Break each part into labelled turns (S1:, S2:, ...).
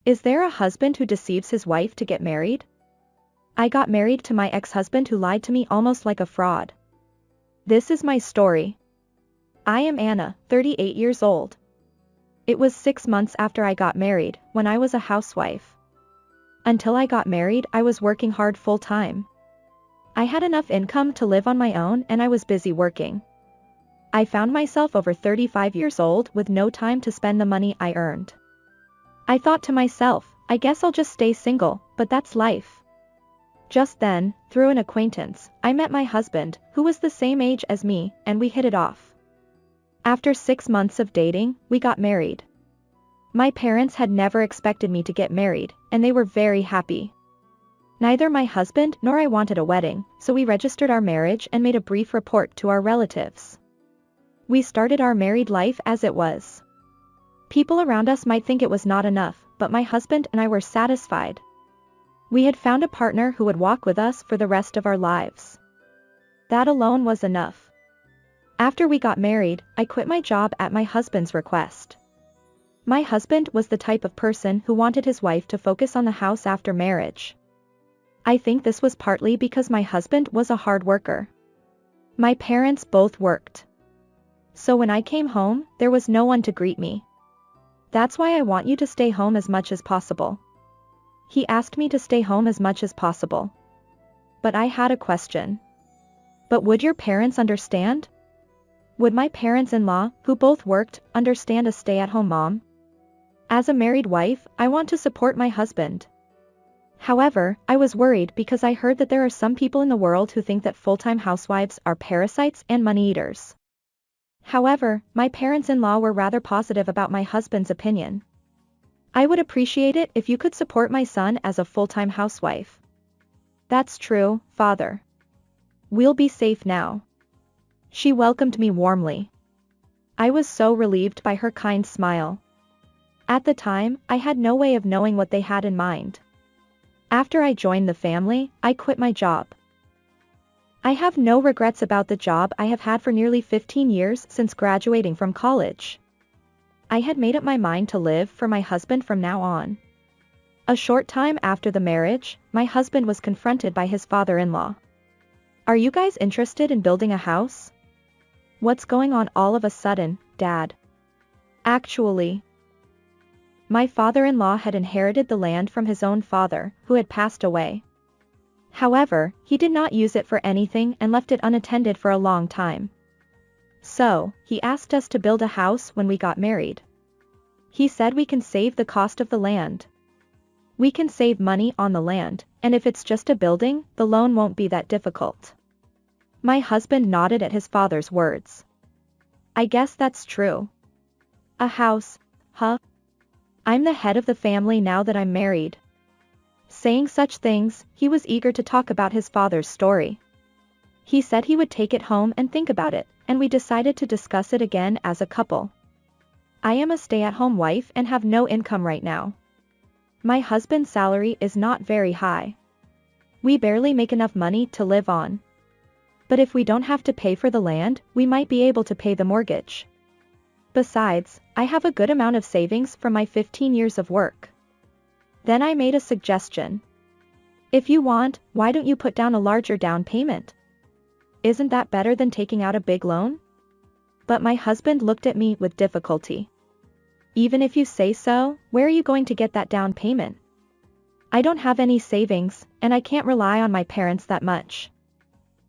S1: Is there a husband who deceives his wife to get married? I got married to my ex-husband who lied to me almost like a fraud. This is my story. I am Anna, 38 years old. It was 6 months after I got married, when I was a housewife. Until I got married, I was working hard full-time. I had enough income to live on my own and I was busy working. I found myself over 35 years old with no time to spend the money I earned. I thought to myself, I guess I'll just stay single, but that's life. Just then, through an acquaintance, I met my husband, who was the same age as me, and we hit it off. After 6 months of dating, we got married. My parents had never expected me to get married, and they were very happy. Neither my husband nor I wanted a wedding, so we registered our marriage and made a brief report to our relatives. We started our married life as it was. People around us might think it was not enough, but my husband and I were satisfied. We had found a partner who would walk with us for the rest of our lives. That alone was enough. After we got married, I quit my job at my husband's request. My husband was the type of person who wanted his wife to focus on the house after marriage. I think this was partly because my husband was a hard worker. My parents both worked. So when I came home, there was no one to greet me. That's why I want you to stay home as much as possible. He asked me to stay home as much as possible. But I had a question. But would your parents understand? Would my parents-in-law, who both worked, understand a stay-at-home mom? As a married wife, I want to support my husband. However, I was worried because I heard that there are some people in the world who think that full-time housewives are parasites and money-eaters. However, my parents-in-law were rather positive about my husband's opinion. I would appreciate it if you could support my son as a full-time housewife. That's true, Father. We'll be safe now. She welcomed me warmly. I was so relieved by her kind smile. At the time, I had no way of knowing what they had in mind. After I joined the family, I quit my job. I have no regrets about the job I have had for nearly 15 years since graduating from college. I had made up my mind to live for my husband from now on. A short time after the marriage, my husband was confronted by his father-in-law. Are you guys interested in building a house? What's going on all of a sudden, Dad? Actually, my father-in-law had inherited the land from his own father, who had passed away. However, he did not use it for anything and left it unattended for a long time. So, he asked us to build a house when we got married. He said we can save the cost of the land. We can save money on the land, and if it's just a building, the loan won't be that difficult. My husband nodded at his father's words. I guess that's true. A house, huh? I'm the head of the family now that I'm married. Saying such things, he was eager to talk about his father's story. He said he would take it home and think about it, and we decided to discuss it again as a couple. I am a stay-at-home wife and have no income right now. My husband's salary is not very high. We barely make enough money to live on. But if we don't have to pay for the land, we might be able to pay the mortgage. Besides, I have a good amount of savings from my 15 years of work. Then I made a suggestion. If you want, why don't you put down a larger down payment? Isn't that better than taking out a big loan? But my husband looked at me with difficulty. Even if you say so, where are you going to get that down payment? I don't have any savings, and I can't rely on my parents that much.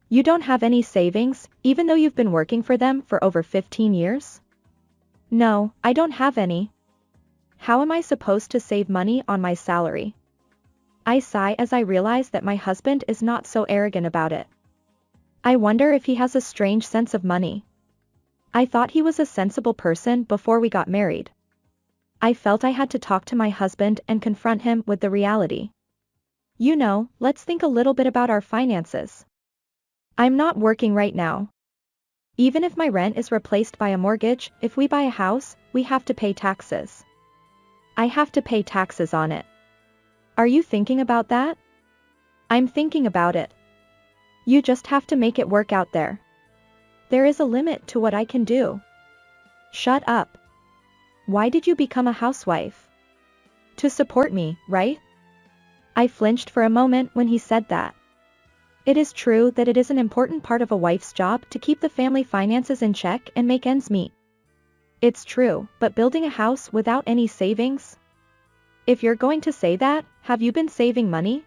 S1: You don't have any savings, even though you've been working for them for over 15 years? No, I don't have any. How am I supposed to save money on my salary? I sigh as I realize that my husband is not so arrogant about it. I wonder if he has a strange sense of money. I thought he was a sensible person before we got married. I felt I had to talk to my husband and confront him with the reality. You know, let's think a little bit about our finances. I'm not working right now. Even if my rent is replaced by a mortgage, if we buy a house, we have to pay taxes. I have to pay taxes on it. Are you thinking about that? I'm thinking about it. You just have to make it work out there. There is a limit to what I can do. Shut up. Why did you become a housewife? To support me, right? I flinched for a moment when he said that. It is true that it is an important part of a wife's job to keep the family finances in check and make ends meet. It's true, but building a house without any savings? If you're going to say that, have you been saving money?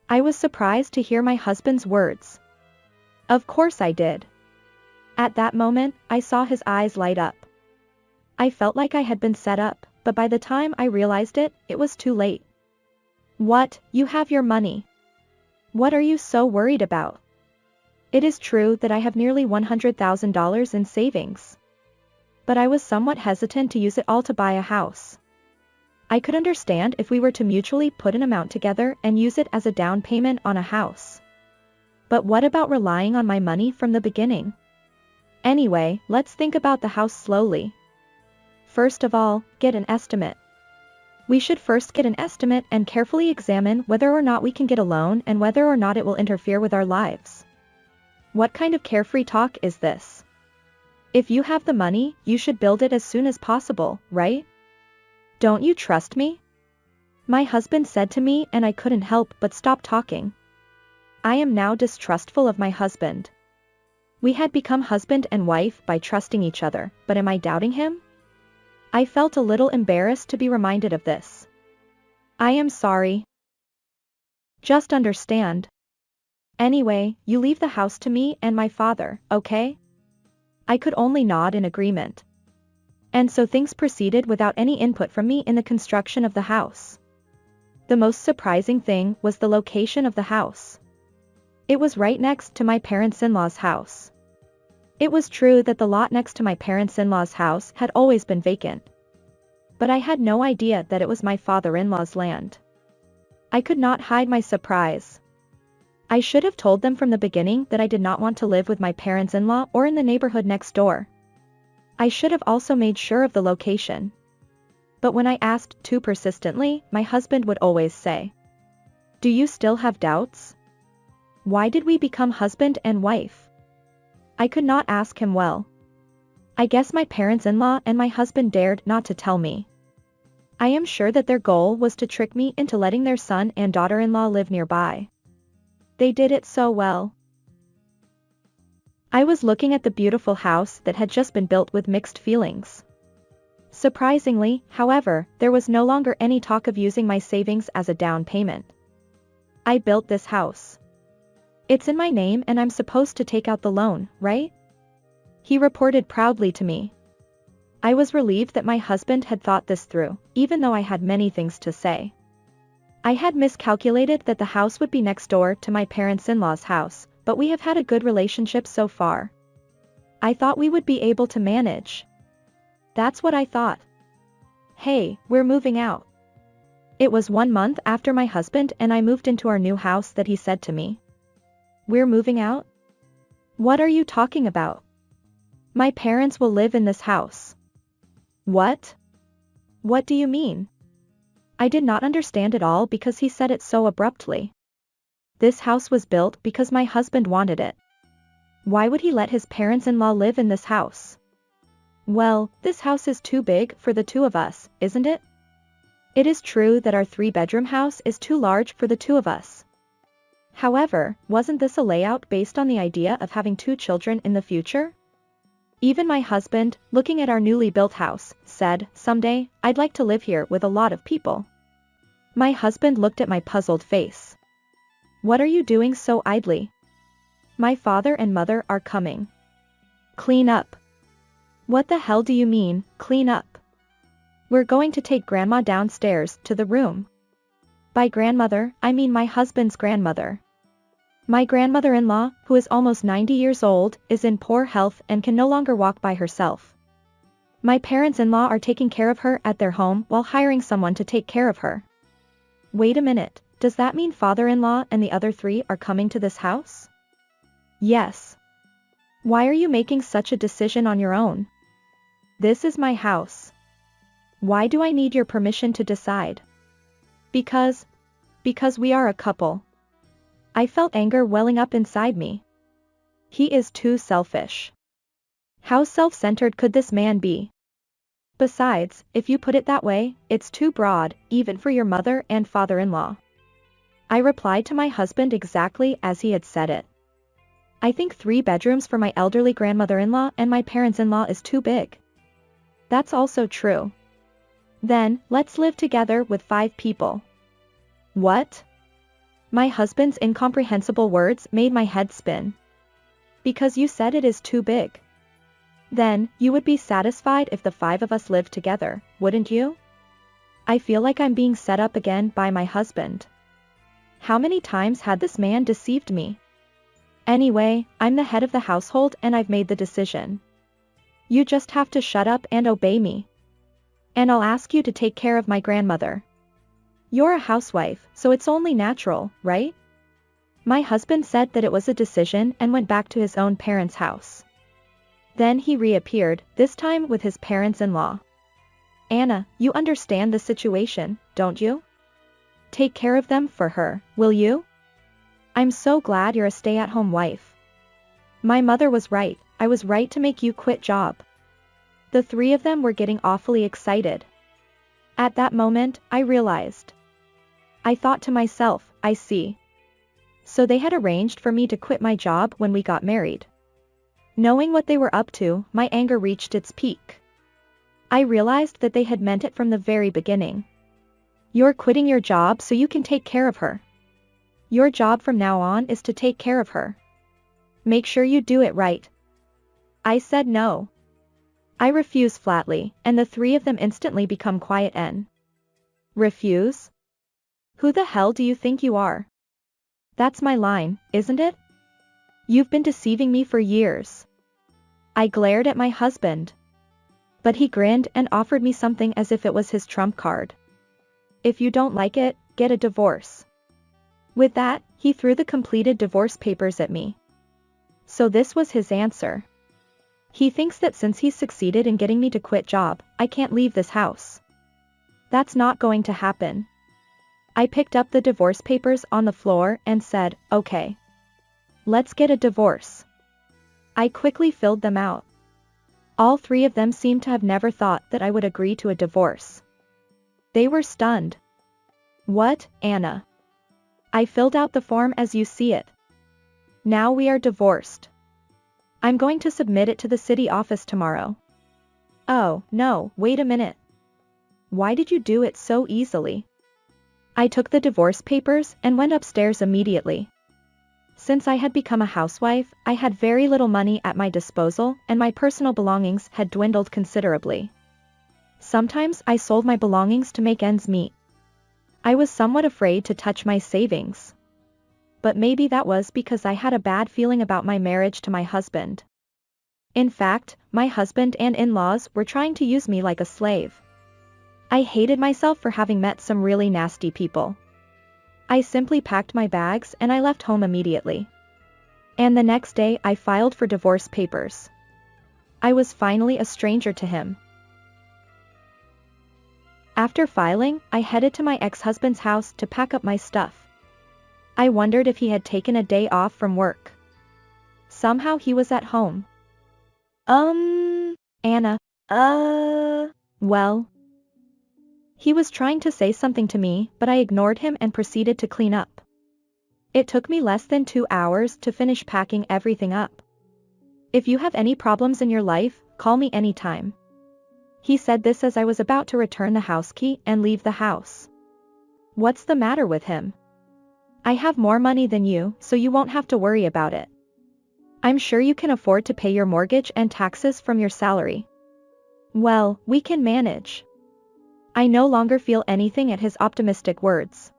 S1: I was surprised to hear my husband's words. Of course I did. At that moment, I saw his eyes light up. I felt like I had been set up, but by the time I realized it, it was too late. What, you have your money? What are you so worried about? It is true that I have nearly $100,000 in savings. But I was somewhat hesitant to use it all to buy a house. I could understand if we were to mutually put an amount together and use it as a down payment on a house. But what about relying on my money from the beginning? Anyway, let's think about the house slowly. First of all, get an estimate. We should first get an estimate and carefully examine whether or not we can get a loan and whether or not it will interfere with our lives. What kind of carefree talk is this? If you have the money, you should build it as soon as possible, right? Don't you trust me? My husband said to me, and I couldn't help but stop talking. I am now distrustful of my husband. We had become husband and wife by trusting each other, but am I doubting him? I felt a little embarrassed to be reminded of this. I am sorry. Just understand. Anyway, you leave the house to me and my father, okay? I could only nod in agreement. And so things proceeded without any input from me in the construction of the house. The most surprising thing was the location of the house. It was right next to my parents-in-law's house. It was true that the lot next to my parents-in-law's house had always been vacant. But I had no idea that it was my father-in-law's land. I could not hide my surprise. I should have told them from the beginning that I did not want to live with my parents-in-law or in the neighborhood next door. I should have also made sure of the location. But when I asked too persistently, my husband would always say, "Do you still have doubts? Why did we become husband and wife?" I could not ask him well. I guess my parents-in-law and my husband dared not to tell me. I am sure that their goal was to trick me into letting their son and daughter-in-law live nearby. They did it so well. I was looking at the beautiful house that had just been built with mixed feelings. Surprisingly, however, there was no longer any talk of using my savings as a down payment. I built this house. It's in my name and I'm supposed to take out the loan, right? He reported proudly to me. I was relieved that my husband had thought this through, even though I had many things to say. I had miscalculated that the house would be next door to my parents-in-law's house, but we have had a good relationship so far. I thought we would be able to manage. That's what I thought. Hey, we're moving out. It was 1 month after my husband and I moved into our new house that he said to me, "We're moving out? What are you talking about? My parents will live in this house." What? What do you mean? I did not understand it all because he said it so abruptly. This house was built because my husband wanted it. Why would he let his parents-in-law live in this house? Well, this house is too big for the two of us, isn't it? It is true that our 3-bedroom house is too large for the two of us. However, wasn't this a layout based on the idea of having 2 children in the future? Even my husband, looking at our newly built house, said, "Someday, I'd like to live here with a lot of people." My husband looked at my puzzled face. "What are you doing so idly? My father and mother are coming. Clean up." "What the hell do you mean, clean up?" "We're going to take grandma downstairs to the room." By grandmother, I mean my husband's grandmother. My grandmother-in-law, who is almost 90 years old, is in poor health and can no longer walk by herself. My parents-in-law are taking care of her at their home while hiring someone to take care of her. Wait a minute, does that mean father-in-law and the other 3 are coming to this house? Yes. Why are you making such a decision on your own? This is my house. Why do I need your permission to decide? Because we are a couple. I felt anger welling up inside me. He is too selfish. How self-centered could this man be? Besides, if you put it that way, it's too broad, even for your mother and father-in-law. I replied to my husband exactly as he had said it. I think 3 bedrooms for my elderly grandmother-in-law and my parents-in-law is too big. That's also true. Then, let's live together with 5 people. What? My husband's incomprehensible words made my head spin. Because you said it is too big. Then, you would be satisfied if the 5 of us lived together, wouldn't you? I feel like I'm being set up again by my husband. How many times had this man deceived me? Anyway, I'm the head of the household and I've made the decision. You just have to shut up and obey me. And I'll ask you to take care of my grandmother. You're a housewife, so it's only natural, right? My husband said that it was a decision and went back to his own parents' house. Then he reappeared, this time with his parents-in-law. Anna, you understand the situation, don't you? Take care of them for her, will you? I'm so glad you're a stay-at-home wife. My mother was right, I was right to make you quit job. The 3 of them were getting awfully excited. At that moment, I realized. I thought to myself, I see. So they had arranged for me to quit my job when we got married. Knowing what they were up to, my anger reached its peak. I realized that they had meant it from the very beginning. You're quitting your job so you can take care of her. Your job from now on is to take care of her. Make sure you do it right. I said no. I refuse flatly, and the 3 of them instantly become quiet and refuse? Who the hell do you think you are? That's my line, isn't it? You've been deceiving me for years. I glared at my husband. But he grinned and offered me something as if it was his trump card. If you don't like it, get a divorce. With that, he threw the completed divorce papers at me. So this was his answer. He thinks that since he's succeeded in getting me to quit job, I can't leave this house. That's not going to happen. I picked up the divorce papers on the floor and said, okay. Let's get a divorce. I quickly filled them out. All 3 of them seemed to have never thought that I would agree to a divorce. They were stunned. What, Anna? I filled out the form as you see it. Now we are divorced. I'm going to submit it to the city office tomorrow. Oh, no, wait a minute. Why did you do it so easily? I took the divorce papers and went upstairs immediately. Since I had become a housewife, I had very little money at my disposal and my personal belongings had dwindled considerably. Sometimes I sold my belongings to make ends meet. I was somewhat afraid to touch my savings. But maybe that was because I had a bad feeling about my marriage to my husband. In fact, my husband and in-laws were trying to use me like a slave. I hated myself for having met some really nasty people. I simply packed my bags and I left home immediately. And the next day I filed for divorce papers. I was finally a stranger to him. After filing, I headed to my ex-husband's house to pack up my stuff. I wondered if he had taken a day off from work. Somehow he was at home. Anna, well. He was trying to say something to me, but I ignored him and proceeded to clean up. It took me less than 2 hours to finish packing everything up. If you have any problems in your life, call me anytime. He said this as I was about to return the house key and leave the house. What's the matter with him? I have more money than you, so you won't have to worry about it. I'm sure you can afford to pay your mortgage and taxes from your salary. Well, we can manage. I no longer feel anything at his optimistic words.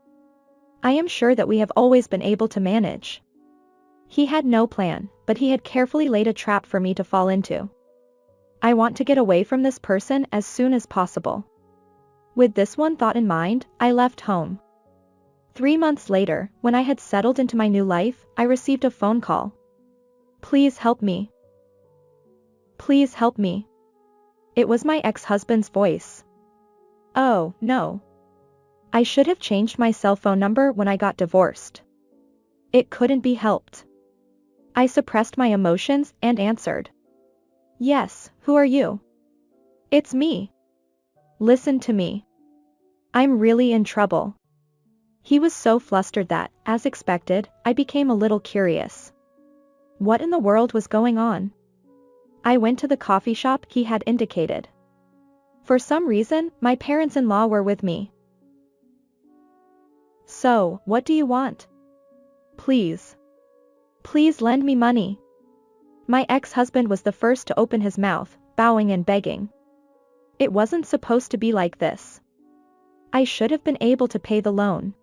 S1: I am sure that we have always been able to manage. He had no plan, but he had carefully laid a trap for me to fall into. I want to get away from this person as soon as possible. With this one thought in mind, I left home. 3 months later, when I had settled into my new life, I received a phone call. Please help me. Please help me. It was my ex-husband's voice. Oh, no. I should have changed my cell phone number when I got divorced. It couldn't be helped. I suppressed my emotions and answered. Yes, who are you? It's me. Listen to me. I'm really in trouble. He was so flustered that, as expected, I became a little curious. What in the world was going on? I went to the coffee shop he had indicated. For some reason, my parents-in-law were with me. So, what do you want? Please. Please lend me money. My ex-husband was the first to open his mouth, bowing and begging. It wasn't supposed to be like this. I should have been able to pay the loan.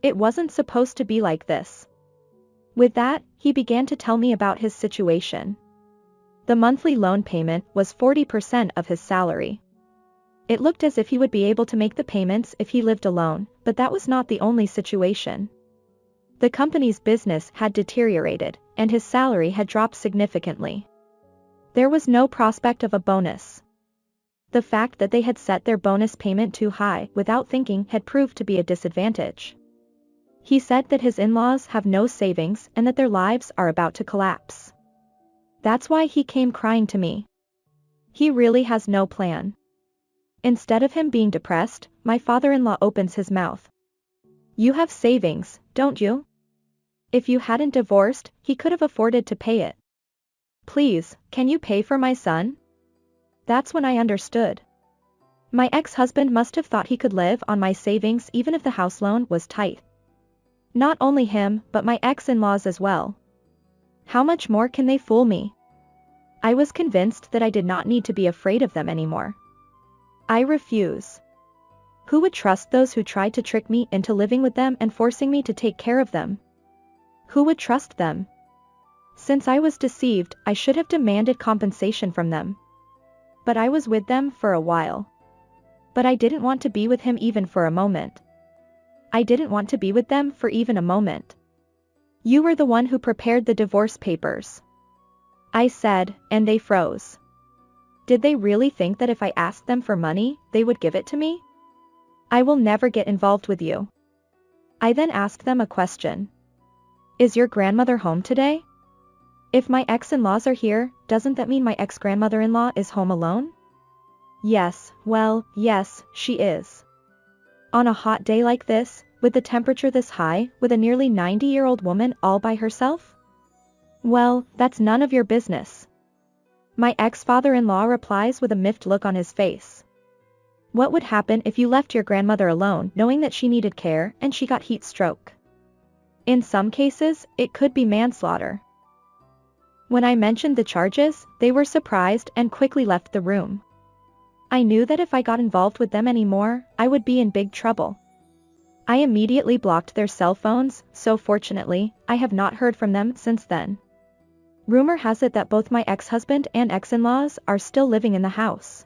S1: It wasn't supposed to be like this. With that, he began to tell me about his situation. The monthly loan payment was 40% of his salary. It looked as if he would be able to make the payments if he lived alone, but that was not the only situation. The company's business had deteriorated, and his salary had dropped significantly. There was no prospect of a bonus. The fact that they had set their bonus payment too high without thinking had proved to be a disadvantage. He said that his in-laws have no savings and that their lives are about to collapse. That's why he came crying to me. He really has no plan. Instead of him being depressed, my father-in-law opens his mouth. You have savings, don't you? If you hadn't divorced, he could have afforded to pay it. Please, can you pay for my son? That's when I understood. My ex-husband must have thought he could live on my savings even if the house loan was tight. Not only him, but my ex-in-laws as well. How much more can they fool me? I was convinced that I did not need to be afraid of them anymore. I refuse. Who would trust those who tried to trick me into living with them and forcing me to take care of them? Who would trust them? Since I was deceived, I should have demanded compensation from them. But I was with them for a while. But I didn't want to be with him even for a moment. I didn't want to be with them for even a moment. You were the one who prepared the divorce papers. I said, and they froze. Did they really think that if I asked them for money, they would give it to me? I will never get involved with you. I then asked them a question. Is your grandmother home today? If my ex-in-laws are here, doesn't that mean my ex-grandmother-in-law is home alone? Yes, well, yes, she is. On a hot day like this, with the temperature this high, with a nearly 90-year-old woman all by herself? Well, that's none of your business. My ex-father-in-law replies with a miffed look on his face. What would happen if you left your grandmother alone knowing that she needed care and she got heat stroke? In some cases, it could be manslaughter. When I mentioned the charges, they were surprised and quickly left the room. I knew that if I got involved with them anymore, I would be in big trouble. I immediately blocked their cell phones, so fortunately, I have not heard from them since then. Rumor has it that both my ex-husband and ex-in-laws are still living in the house.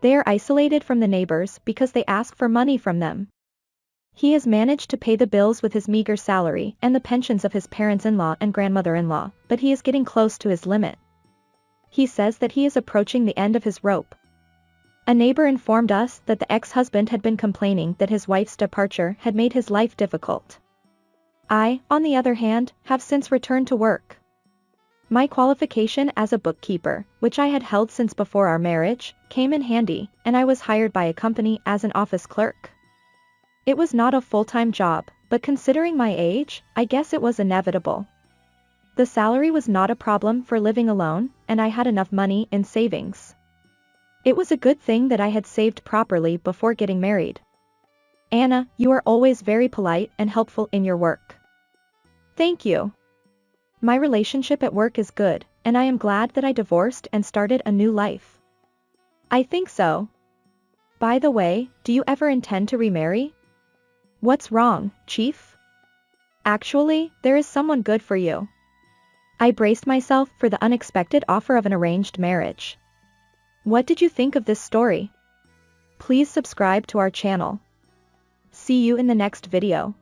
S1: They are isolated from the neighbors because they ask for money from them. He has managed to pay the bills with his meager salary and the pensions of his parents-in-law and grandmother-in-law, but he is getting close to his limit. He says that he is approaching the end of his rope. A neighbor informed us that the ex-husband had been complaining that his wife's departure had made his life difficult. I, on the other hand, have since returned to work. My qualification as a bookkeeper, which I had held since before our marriage, came in handy, and I was hired by a company as an office clerk. It was not a full-time job, but considering my age, I guess it was inevitable. The salary was not a problem for living alone, and I had enough money in savings. It was a good thing that I had saved properly before getting married. Anna, you are always very polite and helpful in your work. Thank you. My relationship at work is good, and I am glad that I divorced and started a new life. I think so. By the way, do you ever intend to remarry? What's wrong, Chief? Actually, there is someone good for you. I braced myself for the unexpected offer of an arranged marriage. What did you think of this story? Please subscribe to our channel. See you in the next video.